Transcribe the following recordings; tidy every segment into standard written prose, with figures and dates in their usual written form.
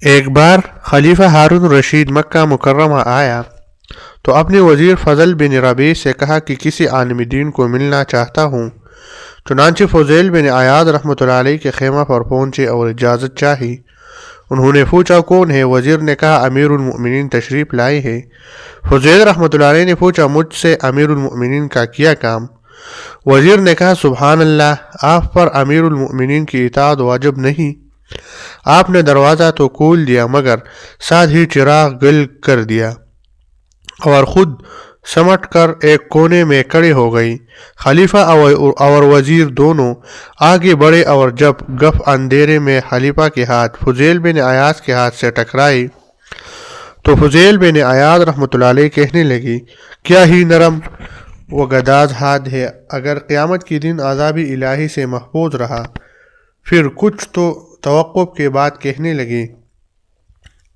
ایک بار خلیفہ ہارون رشید مکہ مکرمہ آیا تو اپنے وزیر فضل بن ربیع سے کہا کہ کسی عالم دین کو ملنا چاہتا ہوں۔ چنانچہ فضیل بن عیاض رحمۃ اللہ علیہ کے خیمہ پر پہنچے اور اجازت چاہی۔ انہوں نے پوچھا کون ہے؟ وزیر نے کہا امیر المؤمنین تشریف لائے ہیں۔ فضیل رحمۃ اللہ علیہ نے پوچھا مجھ سے امیر المؤمنین کا کیا کام؟ وزیر نے کہا سبحان اللہ، آپ پر امیر المؤمنین کی اطاعت واجب نہیں۔ آپ نے دروازہ تو کھول دیا مگر ساتھ ہی چراغ گل کر دیا اور خود سمٹ کر ایک کونے میں کھڑے ہو گئی۔ خلیفہ اور وزیر دونوں آگے بڑھے اور جب گپ اندھیرے میں خلیفہ کے ہاتھ فضیل بن عیاض کے ہاتھ سے ٹکرائی تو فضیل بن عیاض رحمۃ اللہ علیہ کہنے لگی کیا ہی نرم و گداز ہاتھ ہے، اگر قیامت کے دن عذاب الہی سے محفوظ رہا۔ پھر کچھ تو توقف کے بعد کہنے لگی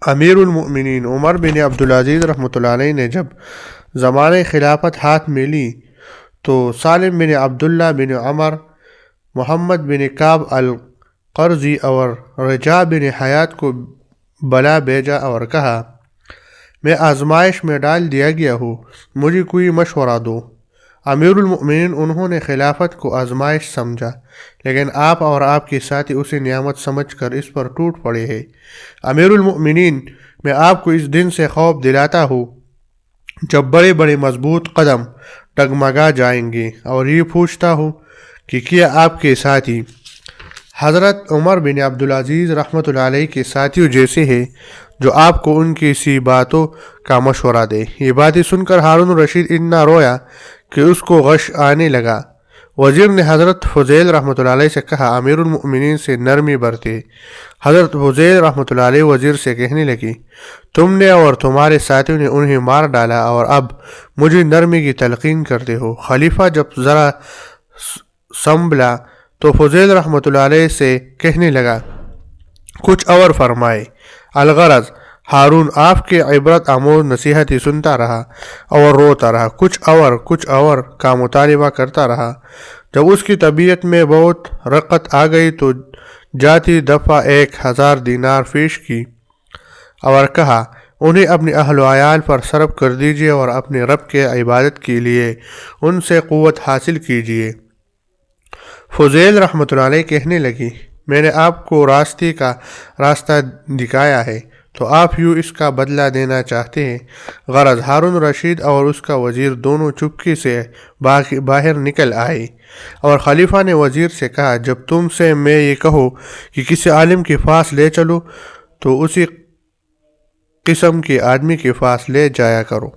امیر المؤمنین عمر بن عبدالعزیز رحمۃ اللہ علیہ نے جب زمانۂ خلافت ہاتھ میں لی تو سالم بن عبداللہ بن عمر، محمد بن کعب القرظی اور رجاء بن حیات کو بلا بھیجا اور کہا میں آزمائش میں ڈال دیا گیا ہوں، مجھے کوئی مشورہ دو۔ امیر المؤمنین انہوں نے خلافت کو آزمائش سمجھا، لیکن آپ اور آپ کے ساتھی اسے نعمت سمجھ کر اس پر ٹوٹ پڑے ہیں۔ امیر المؤمنین، میں آپ کو اس دن سے خوف دلاتا ہوں جب بڑے بڑے مضبوط قدم ڈگمگا جائیں گے، اور یہ پوچھتا ہوں کہ کیا آپ کے ساتھی حضرت عمر بن عبدالعزیز رحمۃ اللہ علیہ کے ساتھیوں جیسے ہیں جو آپ کو ان کی سی باتوں کا مشورہ دے؟ یہ باتیں سن کر ہارون رشید اتنا رویا کہ اس کو غش آنے لگا۔ وزیر نے حضرت فضیل رحمۃ اللہ علیہ سے کہا امیر المؤمنین سے نرمی برتے۔ حضرت فضیل رحمۃ اللہ علیہ وزیر سے کہنے لگی تم نے اور تمہارے ساتھیوں نے انہیں مار ڈالا اور اب مجھے نرمی کی تلقین کرتے ہو۔ خلیفہ جب ذرا سنبھلا تو فضیل رحمۃ اللہ علیہ سے کہنے لگا کچھ اور فرمائے۔ الغرض ہارون آپ کے عبرت آموز نصیحت سنتا رہا اور روتا رہا، کچھ اور کا مطالبہ کرتا رہا۔ جب اس کی طبیعت میں بہت رقت آ گئی تو جاتی دفعہ 1000 دینار پیش کی اور کہا انہیں اپنے اہل و عیال پر صرف کر دیجیے اور اپنے رب کے عبادت کے لیے ان سے قوت حاصل کیجیے۔ فضیل رحمۃ اللہ علیہ کہنے لگی میں نے آپ کو راستے کا راستہ دکھایا ہے تو آپ یوں اس کا بدلہ دینا چاہتے ہیں؟ غرض ہارون رشید اور اس کا وزیر دونوں چپکے سے باہر نکل آئے اور خلیفہ نے وزیر سے کہا جب تم سے میں یہ کہوں کہ کسی عالم کے پاس لے چلو تو اسی قسم کے آدمی کے پاس لے جایا کرو۔